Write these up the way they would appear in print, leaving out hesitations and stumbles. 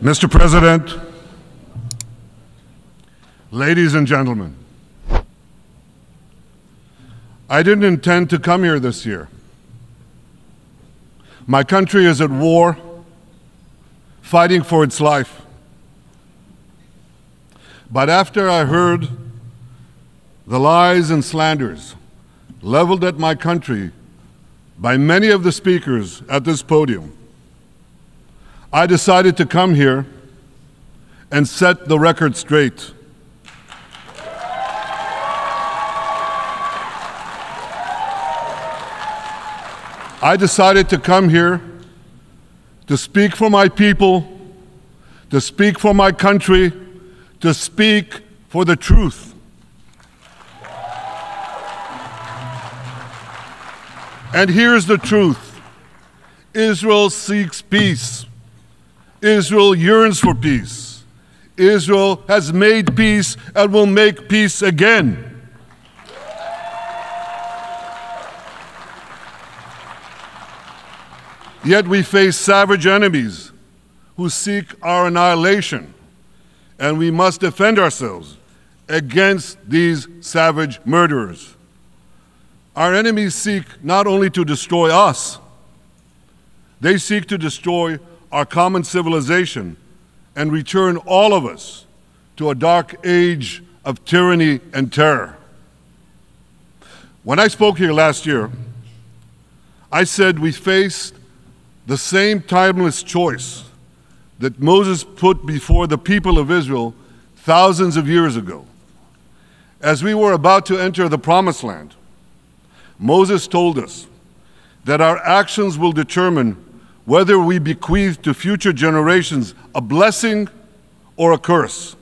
Mr. President, ladies and gentlemen, I didn't intend to come here this year. My country is at war, fighting for its life. But after I heard the lies and slanders leveled at my country by many of the speakers at this podium, I decided to come here and set the record straight. I decided to come here to speak for my people, to speak for my country, to speak for the truth. And here's the truth. Israel seeks peace. Israel yearns for peace. Israel has made peace and will make peace again. Yet we face savage enemies who seek our annihilation, and we must defend ourselves against these savage murderers. Our enemies seek not only to destroy us, they seek to destroy our common civilization and return all of us to a dark age of tyranny and terror. When I spoke here last year, I said we faced the same timeless choice that Moses put before the people of Israel thousands of years ago. As we were about to enter the Promised Land, Moses told us that our actions will determine whether we bequeath to future generations a blessing or a curse.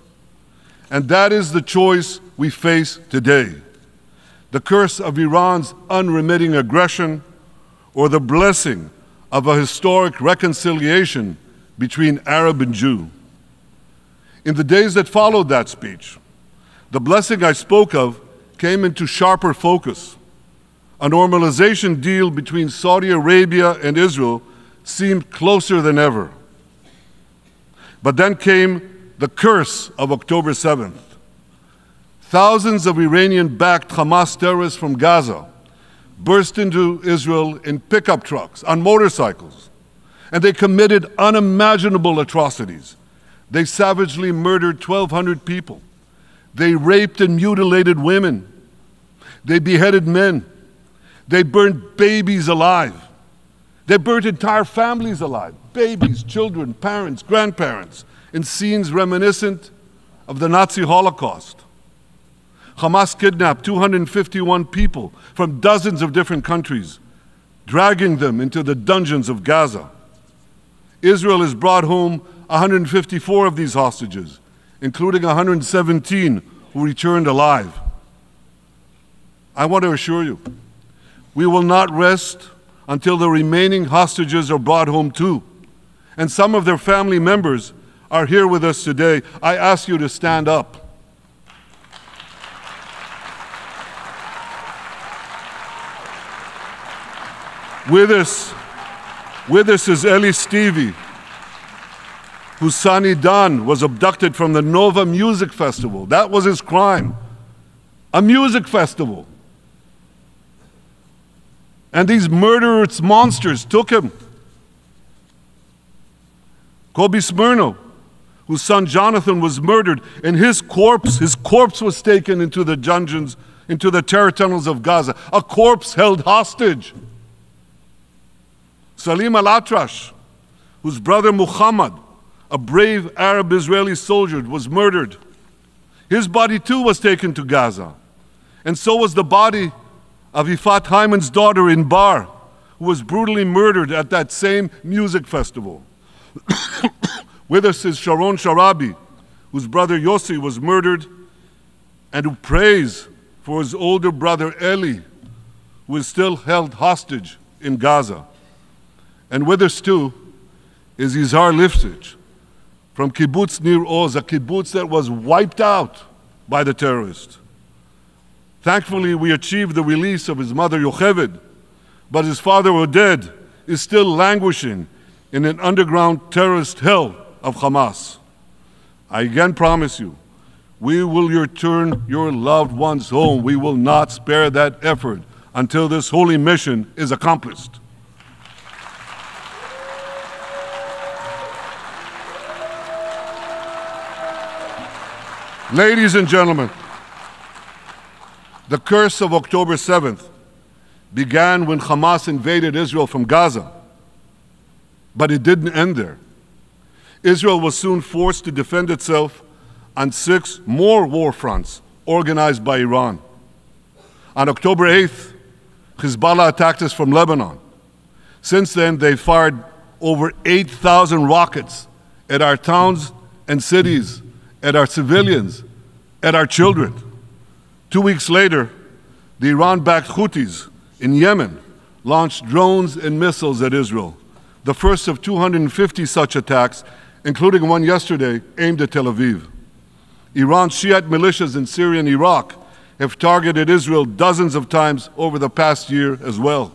And that is the choice we face today. The curse of Iran's unremitting aggression, or the blessing of a historic reconciliation between Arab and Jew. In the days that followed that speech, the blessing I spoke of came into sharper focus. A normalization deal between Saudi Arabia and Israel seemed closer than ever. But then came the curse of October 7th. Thousands of Iranian-backed Hamas terrorists from Gaza burst into Israel in pickup trucks, on motorcycles, and they committed unimaginable atrocities. They savagely murdered 1,200 people. They raped and mutilated women. They beheaded men. They burned babies alive. They burnt entire families alive, babies, children, parents, grandparents, in scenes reminiscent of the Nazi Holocaust. Hamas kidnapped 251 people from dozens of different countries, dragging them into the dungeons of Gaza. Israel has brought home 154 of these hostages, including 117 who returned alive. I want to assure you, we will not rest until the remaining hostages are brought home too. And some of their family members are here with us today. I ask you to stand up. With us is Eli Stevie, whose son Idan was abducted from the Nova Music Festival. That was his crime. A music festival. And these murderous monsters took him. Kobe Smirno, whose son Jonathan was murdered, and his corpse was taken into the dungeons, into the terror tunnels of Gaza. A corpse held hostage. Salim al-Atrash, whose brother Muhammad, a brave Arab Israeli soldier, was murdered. His body too was taken to Gaza. And so was the body of Ifat Hyman's daughter in Bar, who was brutally murdered at that same music festival. With us is Sharon Sharabi, whose brother Yossi was murdered, and who prays for his older brother Eli, who is still held hostage in Gaza. And with us too is Izhar Lifsich from Kibbutz Nir Oz, a kibbutz that was wiped out by the terrorists. Thankfully, we achieved the release of his mother Yocheved, but his father Oded is still languishing in an underground terrorist hell of Hamas. I again promise you, we will return your loved ones home. We will not spare that effort until this holy mission is accomplished. Ladies and gentlemen, the curse of October 7th began when Hamas invaded Israel from Gaza, but it didn't end there. Israel was soon forced to defend itself on 6 more war fronts organized by Iran. On October 8th, Hezbollah attacked us from Lebanon. Since then, they fired over 8,000 rockets at our towns and cities, at our civilians, at our children. 2 weeks later, the Iran-backed Houthis in Yemen launched drones and missiles at Israel, the first of 250 such attacks, including one yesterday aimed at Tel Aviv. Iran's Shiite militias in Syria and Iraq have targeted Israel dozens of times over the past year as well.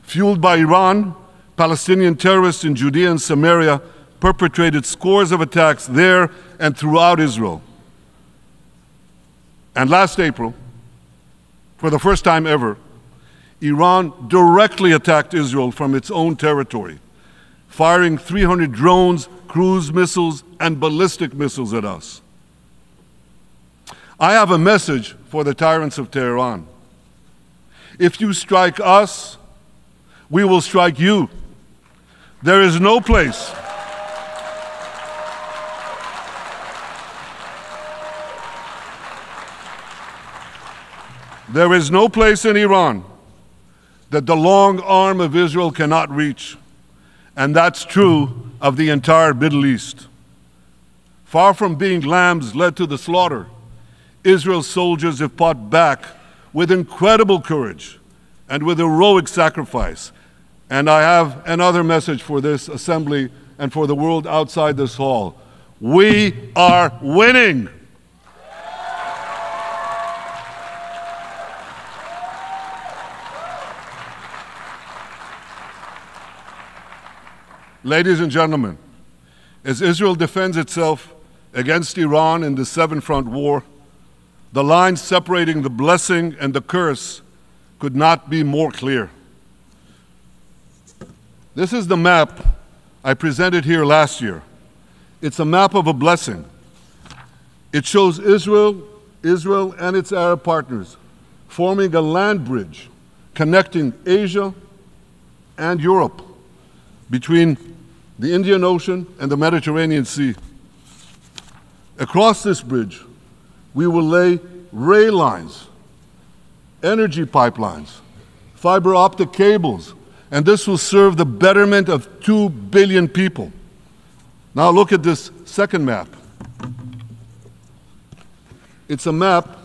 Fueled by Iran, Palestinian terrorists in Judea and Samaria perpetrated scores of attacks there and throughout Israel. And last April, for the first time ever, Iran directly attacked Israel from its own territory, firing 300 drones, cruise missiles, and ballistic missiles at us. I have a message for the tyrants of Tehran. If you strike us, we will strike you. There is no place in Iran that the long arm of Israel cannot reach, and that's true of the entire Middle East. Far from being lambs led to the slaughter, Israel's soldiers have fought back with incredible courage and with heroic sacrifice. And I have another message for this assembly and for the world outside this hall. We are winning. Ladies and gentlemen, as Israel defends itself against Iran in the seven-front war, the line separating the blessing and the curse could not be more clear. This is the map I presented here last year. It's a map of a blessing. It shows Israel and its Arab partners forming a land bridge connecting Asia and Europe between the Indian Ocean and the Mediterranean Sea. Across this bridge, we will lay rail lines, energy pipelines, fiber optic cables, and this will serve the betterment of 2 billion people. Now look at this second map. It's a map.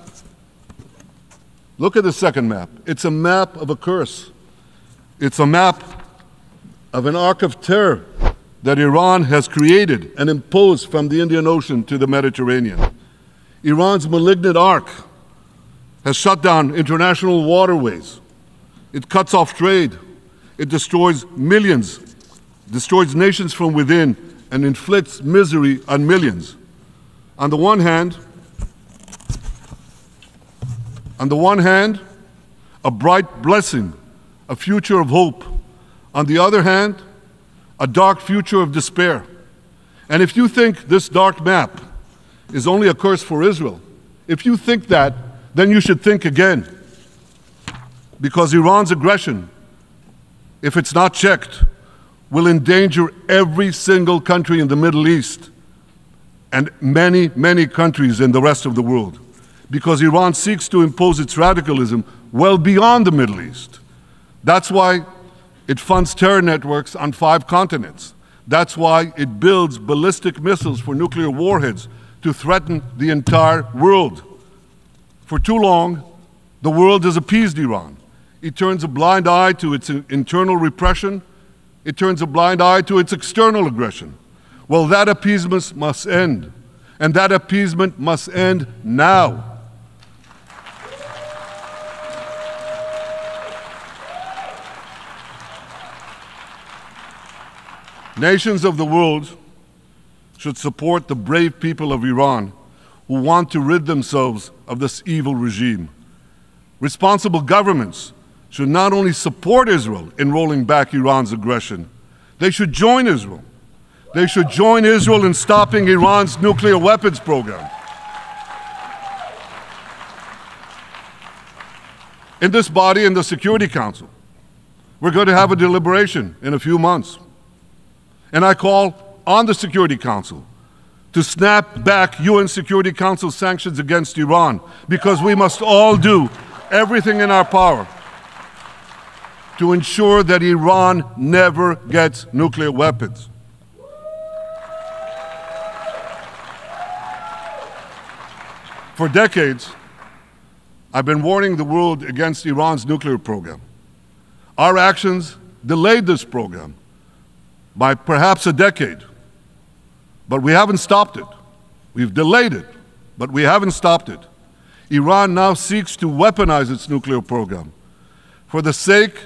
Look at the second map. It's a map of a curse. It's a map of an arc of terror that Iran has created and imposed from the Indian Ocean to the Mediterranean. Iran's malignant arc has shut down international waterways. It cuts off trade. It destroys millions, destroys nations from within, and inflicts misery on millions. On the one hand, a bright blessing, a future of hope. On the other hand, a dark future of despair. And if you think this dark map is only a curse for Israel, if you think that, then you should think again. Because Iran's aggression, if it's not checked, will endanger every single country in the Middle East and many, many countries in the rest of the world. Because Iran seeks to impose its radicalism well beyond the Middle East. That's why it funds terror networks on 5 continents. That's why it builds ballistic missiles for nuclear warheads to threaten the entire world. For too long, the world has appeased Iran. It turns a blind eye to its internal repression. It turns a blind eye to its external aggression. Well, that appeasement must end. And that appeasement must end now. Nations of the world should support the brave people of Iran who want to rid themselves of this evil regime. Responsible governments should not only support Israel in rolling back Iran's aggression, they should join Israel. They should join Israel in stopping Iran's nuclear weapons program. In this body, in the Security Council, we're going to have a deliberation in a few months. And I call on the Security Council to snap back UN Security Council sanctions against Iran, because we must all do everything in our power to ensure that Iran never gets nuclear weapons. For decades, I've been warning the world against Iran's nuclear program. Our actions delayed this program by perhaps a decade, but we haven't stopped it. We've delayed it, but we haven't stopped it. Iran now seeks to weaponize its nuclear program for the sake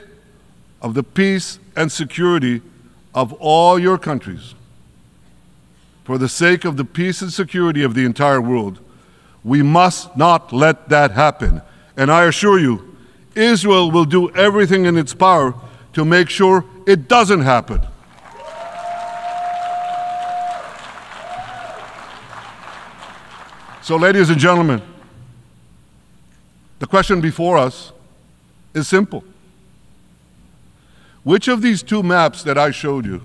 of the peace and security of all your countries. For the sake of the peace and security of the entire world, we must not let that happen. And I assure you, Israel will do everything in its power to make sure it doesn't happen. So, ladies and gentlemen, the question before us is simple. Which of these two maps that I showed you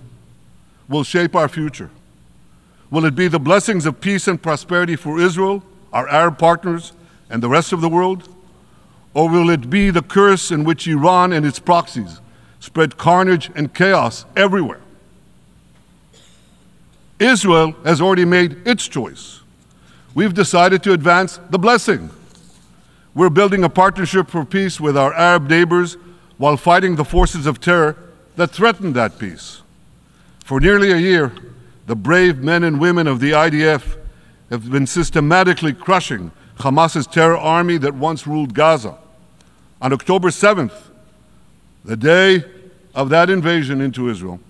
will shape our future? Will it be the blessings of peace and prosperity for Israel, our Arab partners, and the rest of the world? Or will it be the curse in which Iran and its proxies spread carnage and chaos everywhere? Israel has already made its choice. We've decided to advance the blessing. We're building a partnership for peace with our Arab neighbors while fighting the forces of terror that threaten that peace. For nearly a year, the brave men and women of the IDF have been systematically crushing Hamas's terror army that once ruled Gaza. On October 7th, the day of that invasion into Israel,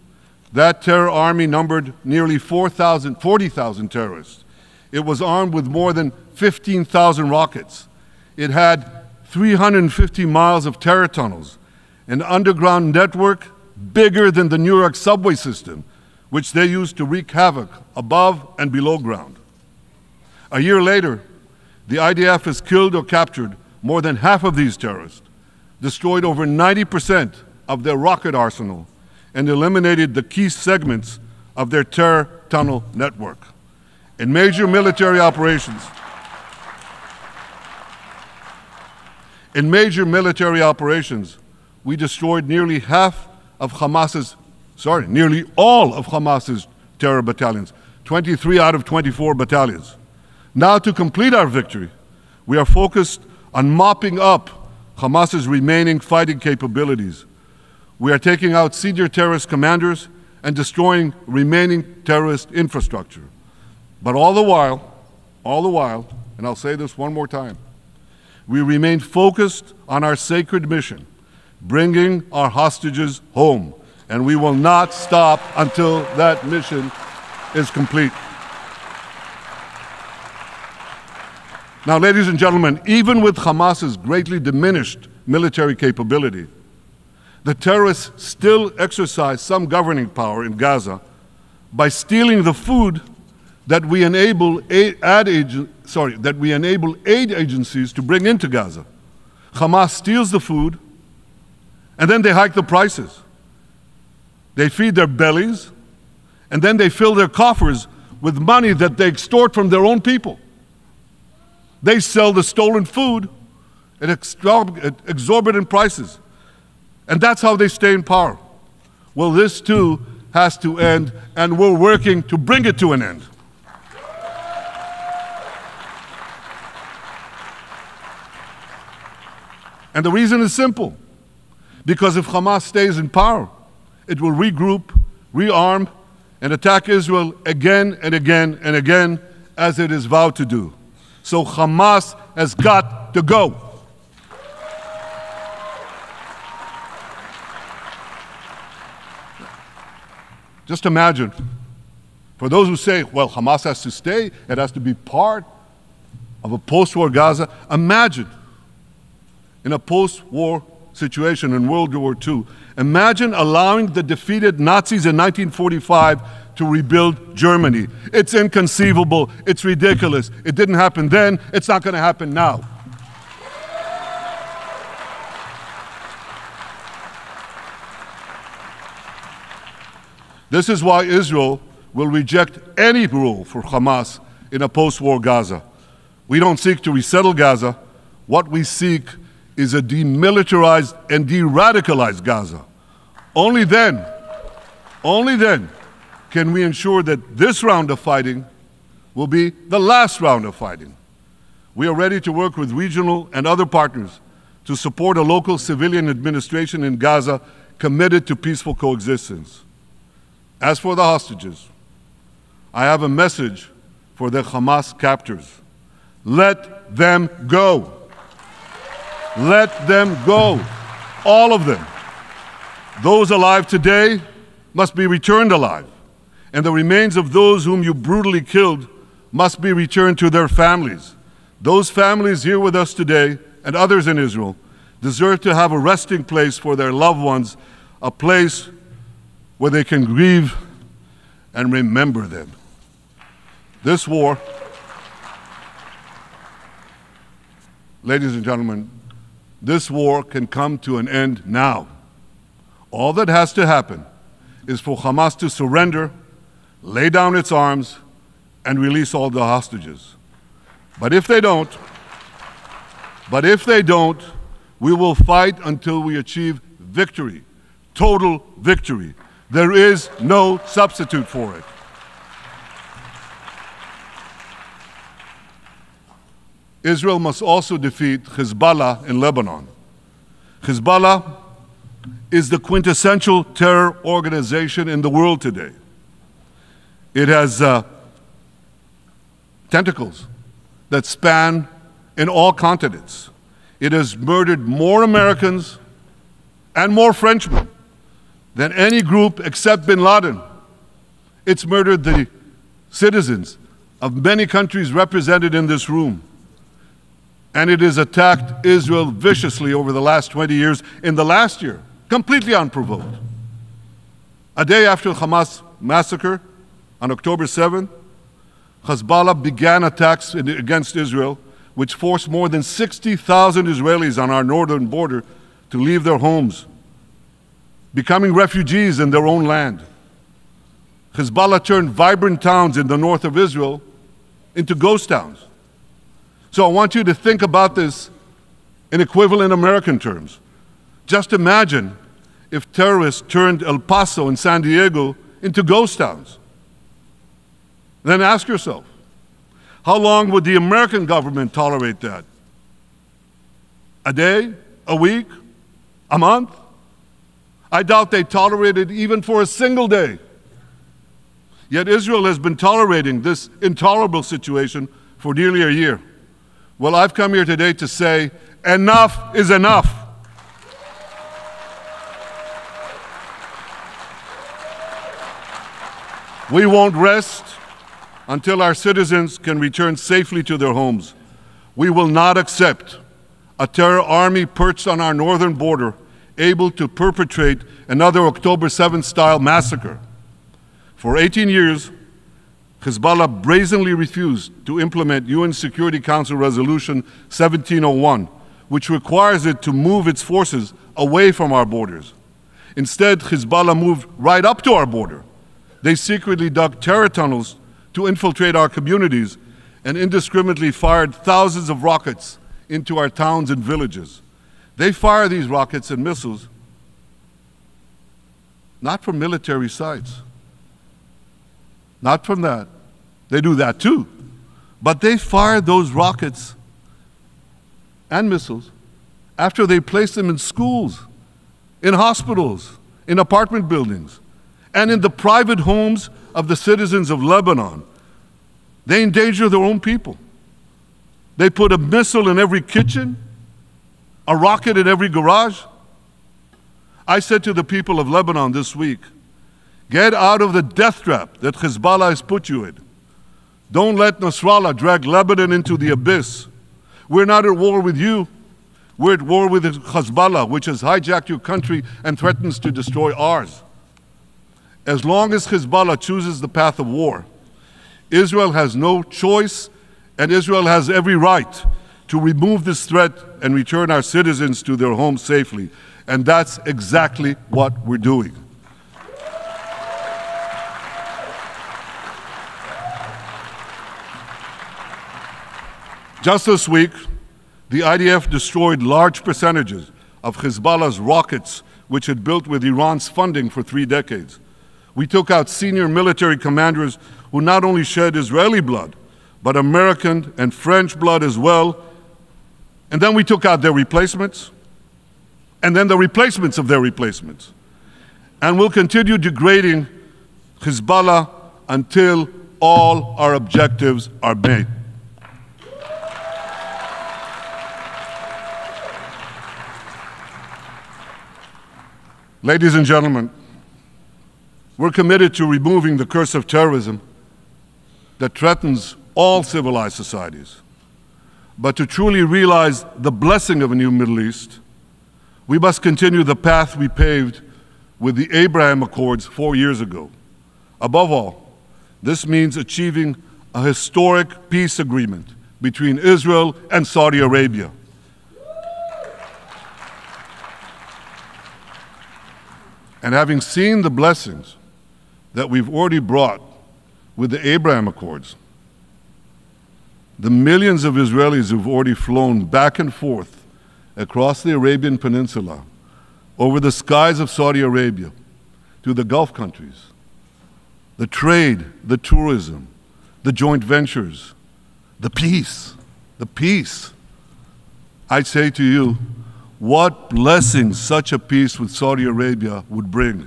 that terror army numbered nearly 40,000 terrorists. It was armed with more than 15,000 rockets. It had 350 miles of terror tunnels, an underground network bigger than the New York subway system, which they used to wreak havoc above and below ground. A year later, the IDF has killed or captured more than half of these terrorists, destroyed over 90% of their rocket arsenal, and eliminated the key segments of their terror tunnel network. In major military operations, we destroyed nearly all of Hamas's terror battalions, 23 out of 24 battalions. Now, to complete our victory, we are focused on mopping up Hamas's remaining fighting capabilities. We are taking out senior terrorist commanders and destroying remaining terrorist infrastructure. But all the while, and I'll say this one more time, we remain focused on our sacred mission, bringing our hostages home, and we will not stop until that mission is complete. Now, ladies and gentlemen, even with Hamas's greatly diminished military capability, the terrorists still exercise some governing power in Gaza by stealing the food that we enable aid agencies to bring into Gaza. Hamas steals the food, and then they hike the prices. They feed their bellies, and then they fill their coffers with money that they extort from their own people. They sell the stolen food at exorbitant prices, and that's how they stay in power. Well, this too has to end, and we're working to bring it to an end. And the reason is simple. Because if Hamas stays in power, it will regroup, rearm, and attack Israel again and again and again, as it is vowed to do. So Hamas has got to go. Just imagine For those who say, well, Hamas has to stay, it has to be part of a post-war Gaza, imagine in a post-war situation in World War II, imagine allowing the defeated Nazis in 1945 to rebuild Germany. It's inconceivable, it's ridiculous. It didn't happen then, it's not going to happen now. This is why Israel will reject any role for Hamas in a post-war Gaza. We don't seek to resettle Gaza. What we seek is a demilitarized and de-radicalized Gaza. Only then can we ensure that this round of fighting will be the last round of fighting. We are ready to work with regional and other partners to support a local civilian administration in Gaza committed to peaceful coexistence. As for the hostages, I have a message for the Hamas captors. Let them go. Let them go. All of them. Those alive today must be returned alive, and the remains of those whom you brutally killed must be returned to their families. Those families here with us today, and others in Israel, deserve to have a resting place for their loved ones, a place where they can grieve and remember them. This war, ladies and gentlemen, this war can come to an end now. All that has to happen is for Hamas to surrender, lay down its arms, and release all the hostages. But if they don't, we will fight until we achieve victory, total victory. There is no substitute for it. Israel must also defeat Hezbollah in Lebanon. Hezbollah is the quintessential terror organization in the world today. It has tentacles that span in all continents. It has murdered more Americans and more Frenchmen than any group except bin Laden. It's murdered the citizens of many countries represented in this room. And it has attacked Israel viciously over the last 20 years, in the last year, completely unprovoked. A day after the Hamas massacre, on October 7th, Hezbollah began attacks against Israel, which forced more than 60,000 Israelis on our northern border to leave their homes, becoming refugees in their own land. Hezbollah turned vibrant towns in the north of Israel into ghost towns. So I want you to think about this in equivalent American terms. Just imagine if terrorists turned El Paso and San Diego into ghost towns. Then ask yourself, how long would the American government tolerate that? A day? A week? A month? I doubt they tolerate it even for a single day. Yet Israel has been tolerating this intolerable situation for nearly a year. Well, I've come here today to say, enough is enough. We won't rest until our citizens can return safely to their homes. We will not accept a terror army perched on our northern border, able to perpetrate another October 7th style massacre. For 18 years, Hezbollah brazenly refused to implement UN Security Council Resolution 1701, which requires it to move its forces away from our borders. Instead, Hezbollah moved right up to our border. They secretly dug terror tunnels to infiltrate our communities and indiscriminately fired thousands of rockets into our towns and villages. They fire these rockets and missiles not from military sites, not from that. They do that too. But they fire those rockets and missiles after they place them in schools, in hospitals, in apartment buildings, and in the private homes of the citizens of Lebanon. They endanger their own people. They put a missile in every kitchen, a rocket in every garage. I said to the people of Lebanon this week, Get out of the death trap that Hezbollah has put you in. Don't let Nasrallah drag Lebanon into the abyss. We're not at war with you. We're at war with Hezbollah, which has hijacked your country and threatens to destroy ours. As long as Hezbollah chooses the path of war, Israel has no choice, and Israel has every right to remove this threat and return our citizens to their homes safely. And that's exactly what we're doing. Just this week, the IDF destroyed large percentages of Hezbollah's rockets, which it built with Iran's funding for 3 decades. We took out senior military commanders who not only shed Israeli blood, but American and French blood as well. And then we took out their replacements, and then the replacements of their replacements. And we'll continue degrading Hezbollah until all our objectives are met. Ladies and gentlemen, we're committed to removing the curse of terrorism that threatens all civilized societies. But to truly realize the blessing of a new Middle East, we must continue the path we paved with the Abraham Accords 4 years ago. Above all, this means achieving a historic peace agreement between Israel and Saudi Arabia. And having seen the blessings that we've already brought with the Abraham Accords, the millions of Israelis who've already flown back and forth across the Arabian Peninsula, over the skies of Saudi Arabia, to the Gulf countries, the trade, the tourism, the joint ventures, the peace, I say to you, what blessings such a peace with Saudi Arabia would bring.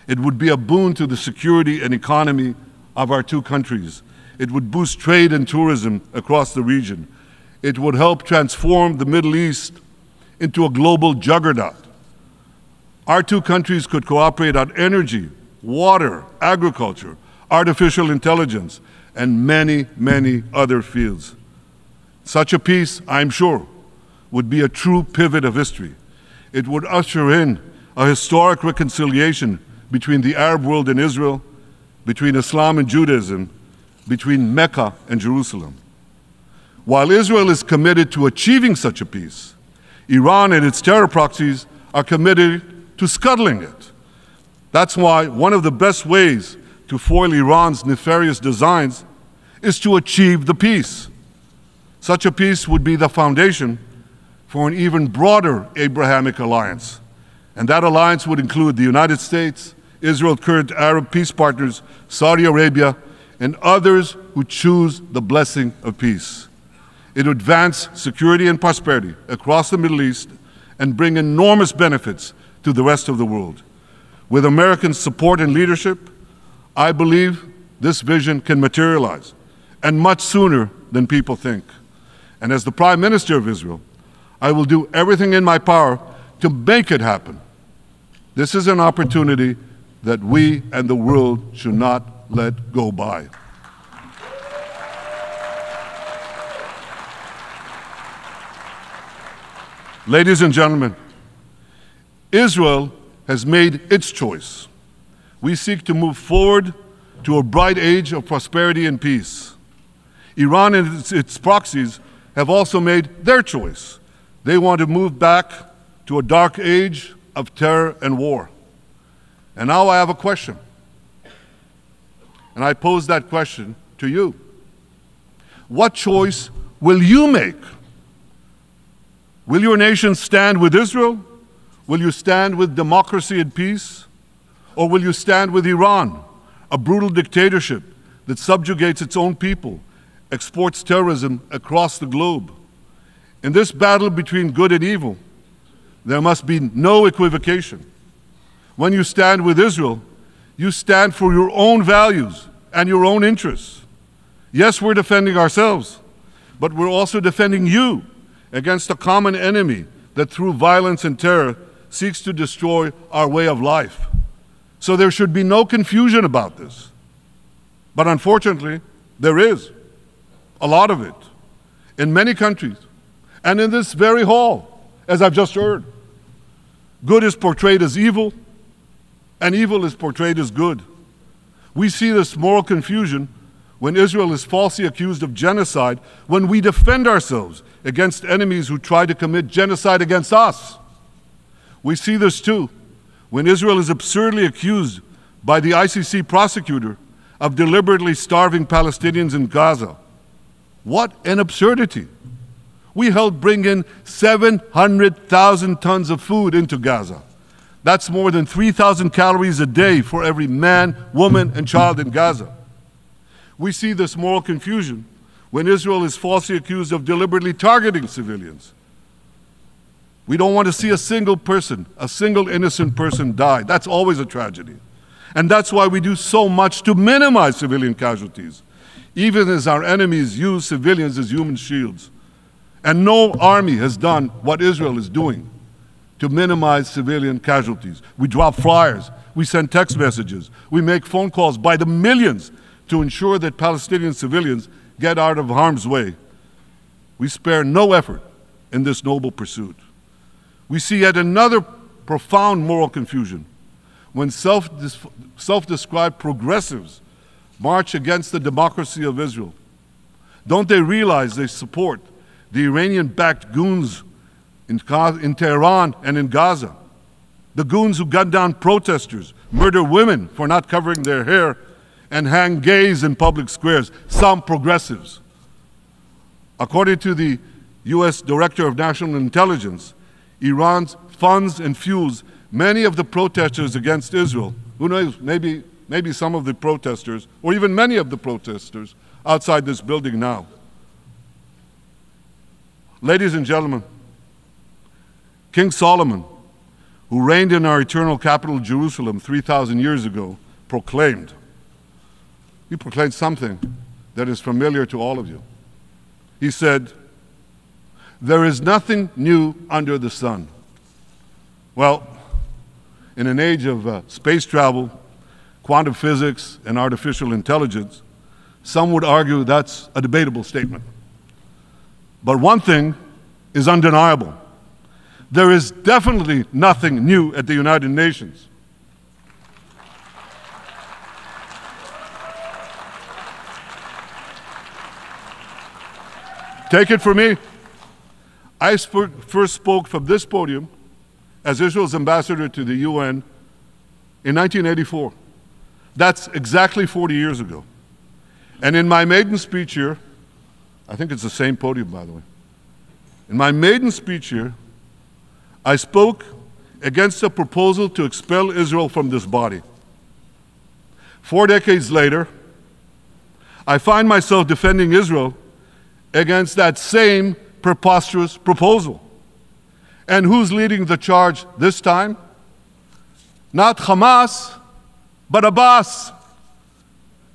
It would be a boon to the security and economy of our 2 countries. It would boost trade and tourism across the region. It would help transform the Middle East into a global juggernaut. Our 2 countries could cooperate on energy, water, agriculture, artificial intelligence, and many, many other fields. Such a peace, I'm sure, would be a true pivot of history. It would usher in a historic reconciliation between the Arab world and Israel, between Islam and Judaism, between Mecca and Jerusalem. While Israel is committed to achieving such a peace, Iran and its terror proxies are committed to scuttling it. That's why one of the best ways to foil Iran's nefarious designs is to achieve the peace. Such a peace would be the foundation for an even broader Abrahamic alliance. And that alliance would include the United States, Israel's current Arab peace partners, Saudi Arabia, and others who choose the blessing of peace. It would advance security and prosperity across the Middle East and bring enormous benefits to the rest of the world. With American support and leadership, I believe this vision can materialize, and much sooner than people think. And as the Prime Minister of Israel, I will do everything in my power to make it happen. This is an opportunity that we and the world should not let go by. Ladies and gentlemen, Israel has made its choice. We seek to move forward to a bright age of prosperity and peace. Iran and its proxies have also made their choice. They want to move back to a dark age of terror and war. And now I have a question. And I pose that question to you. What choice will you make? Will your nation stand with Israel? Will you stand with democracy and peace? Or will you stand with Iran, a brutal dictatorship that subjugates its own people, exports terrorism across the globe? In this battle between good and evil, there must be no equivocation. When you stand with Israel, you stand for your own values and your own interests. Yes, we're defending ourselves, but we're also defending you against a common enemy that through violence and terror seeks to destroy our way of life. So there should be no confusion about this. But unfortunately, there is a lot of it in many countries and in this very hall, as I've just heard. Good is portrayed as evil, and evil is portrayed as good. We see this moral confusion when Israel is falsely accused of genocide, when we defend ourselves against enemies who try to commit genocide against us. We see this too when Israel is absurdly accused by the ICC prosecutor of deliberately starving Palestinians in Gaza. What an absurdity. We helped bring in 700,000 tons of food into Gaza. That's more than 3,000 calories a day for every man, woman, and child in Gaza. We see this moral confusion when Israel is falsely accused of deliberately targeting civilians. We don't want to see a single person, a single innocent person die. That's always a tragedy. And that's why we do so much to minimize civilian casualties, even as our enemies use civilians as human shields. And no army has done what Israel is doing to minimize civilian casualties. We drop flyers, we send text messages, we make phone calls by the millions to ensure that Palestinian civilians get out of harm's way. We spare no effort in this noble pursuit. We see yet another profound moral confusion when self-described progressives march against the democracy of Israel. Don't they realize they support the Iranian-backed goons in Tehran and in Gaza, the goons who gun down protesters, murder women for not covering their hair, and hang gays in public squares, some progressives. According to the US Director of National Intelligence, Iran funds and fuels many of the protesters against Israel. Who knows, maybe some of the protesters, or even many of the protesters outside this building now. Ladies and gentlemen, King Solomon, who reigned in our eternal capital, Jerusalem, 3,000 years ago, proclaimed something that is familiar to all of you. He said, "There is nothing new under the sun." Well, in an age of space travel, quantum physics, and artificial intelligence, some would argue that's a debatable statement. But one thing is undeniable. There is definitely nothing new at the United Nations. Take it from me. I first spoke from this podium as Israel's ambassador to the UN in 1984. That's exactly 40 years ago. And in my maiden speech here, I think it's the same podium, by the way. In my maiden speech here, I spoke against a proposal to expel Israel from this body. 4 decades later, I find myself defending Israel against that same preposterous proposal. And who's leading the charge this time? Not Hamas, but Abbas,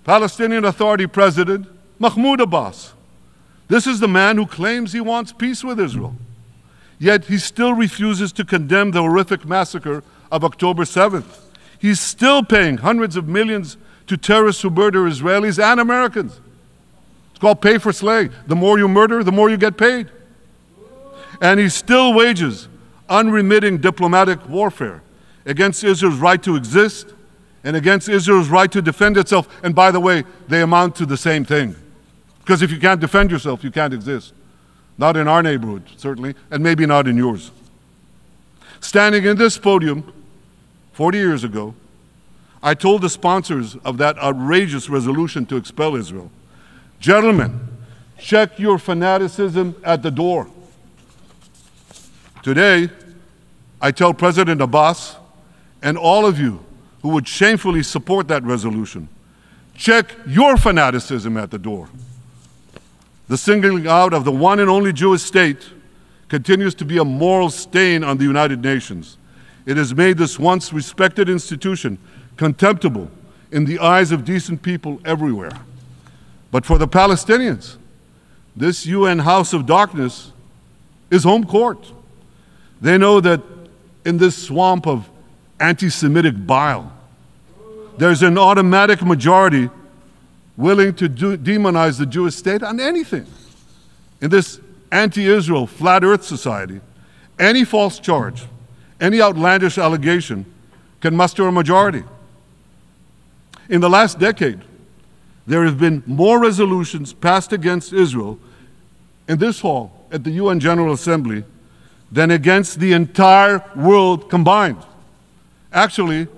Palestinian Authority President Mahmoud Abbas. This is the man who claims he wants peace with Israel. Yet he still refuses to condemn the horrific massacre of October 7th. He's still paying hundreds of millions to terrorists who murder Israelis and Americans. It's called pay for slay. The more you murder, the more you get paid. And he still wages unremitting diplomatic warfare against Israel's right to exist and against Israel's right to defend itself. And by the way, they amount to the same thing. Because if you can't defend yourself, you can't exist. Not in our neighborhood, certainly, and maybe not in yours. Standing in this podium 40 years ago, I told the sponsors of that outrageous resolution to expel Israel, "Gentlemen, check your fanaticism at the door." Today, I tell President Abbas and all of you who would shamefully support that resolution, check your fanaticism at the door. The singling out of the one and only Jewish state continues to be a moral stain on the United Nations. It has made this once respected institution contemptible in the eyes of decent people everywhere. But for the Palestinians, this UN House of Darkness is home court. They know that in this swamp of anti-Semitic bile, there's an automatic majority willing to demonize the Jewish state on anything. In this anti-Israel, flat earth society, any false charge, any outlandish allegation can muster a majority. In the last decade, there have been more resolutions passed against Israel in this hall at the UN General Assembly than against the entire world combined. Actually,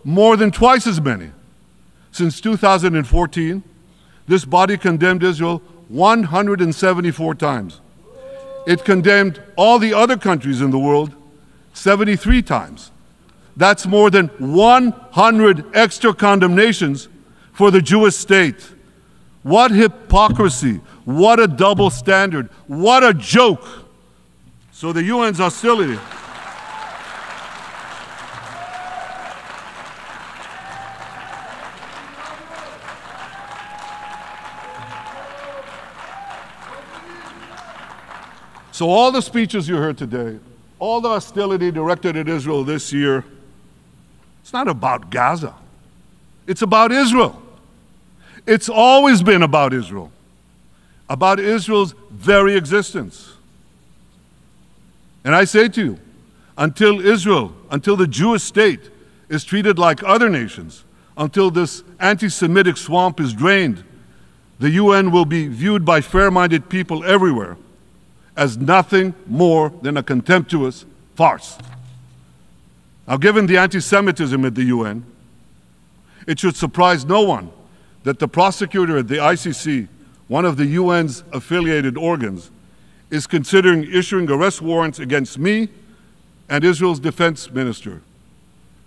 more than twice as many. Since 2014, this body condemned Israel 174 times. It condemned all the other countries in the world 73 times. That's more than 100 extra condemnations for the Jewish state. What hypocrisy, what a double standard, what a joke. So the UN's hostility So all the speeches you heard today, all the hostility directed at Israel this year, it's not about Gaza. It's about Israel. It's always been about Israel's very existence. And I say to you, until the Jewish state is treated like other nations, until this anti-Semitic swamp is drained, the UN will be viewed by fair-minded people everywhere as nothing more than a contemptuous farce. Now, given the anti-Semitism at the UN, it should surprise no one that the prosecutor at the ICC, one of the UN's affiliated organs, is considering issuing arrest warrants against me and Israel's defense minister,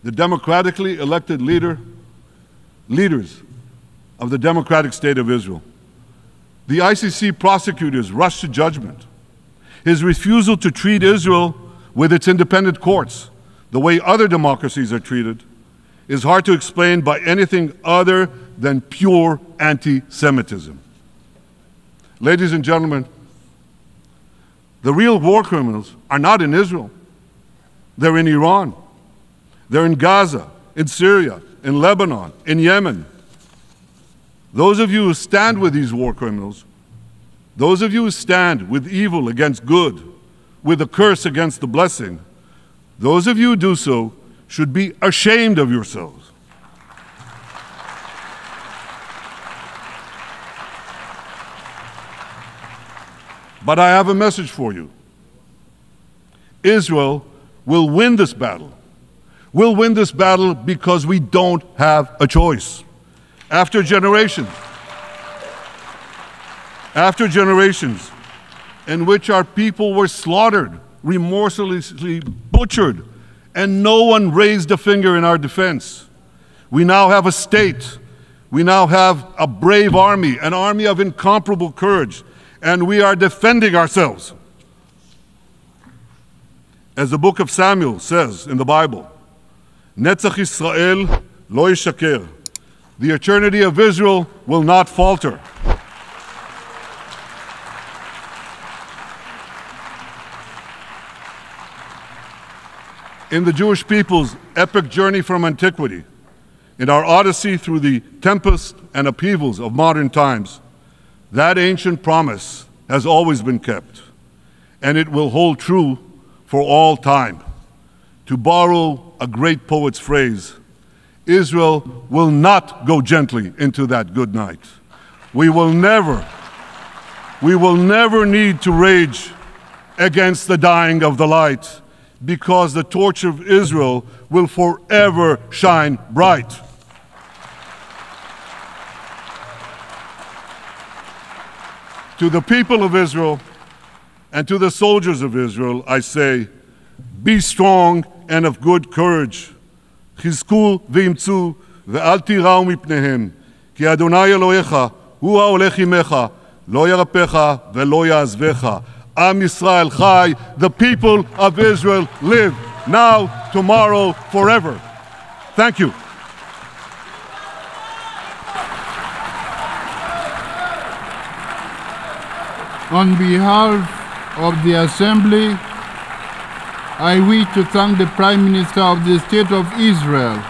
the democratically elected leaders of the democratic state of Israel. The ICC prosecutors rushed to judgment. His refusal to treat Israel with its independent courts the way other democracies are treated is hard to explain by anything other than pure anti-Semitism. Ladies and gentlemen, the real war criminals are not in Israel. They're in Iran. They're in Gaza, in Syria, in Lebanon, in Yemen. Those of you who stand with these war criminals, those of you who stand with evil against good, with a curse against the blessing, those of you who do so should be ashamed of yourselves. But I have a message for you. Israel will win this battle. We'll win this battle because we don't have a choice. After generations in which our people were slaughtered, remorselessly butchered, and no one raised a finger in our defense, we now have a state. We now have a brave army, an army of incomparable courage, and we are defending ourselves. As the book of Samuel says in the Bible, Netzach Yisrael lo yishaker. The eternity of Israel will not falter. In the Jewish people's epic journey from antiquity, in our odyssey through the tempest and upheavals of modern times, that ancient promise has always been kept, and it will hold true for all time. To borrow a great poet's phrase, Israel will not go gently into that good night. We will never need to rage against the dying of the light, because the torch of Israel will forever shine bright. To the people of Israel and to the soldiers of Israel, I say, be strong and of good courage. חזקו ואמצו ואל תיראו מפניהם, כי אדוני אלוהיך הוא ההולך עמך, לא ירפך ולא יעזבך. Am Yisrael Chai, the people of Israel live, now, tomorrow, forever. Thank you. On behalf of the Assembly, I wish to thank the Prime Minister of the State of Israel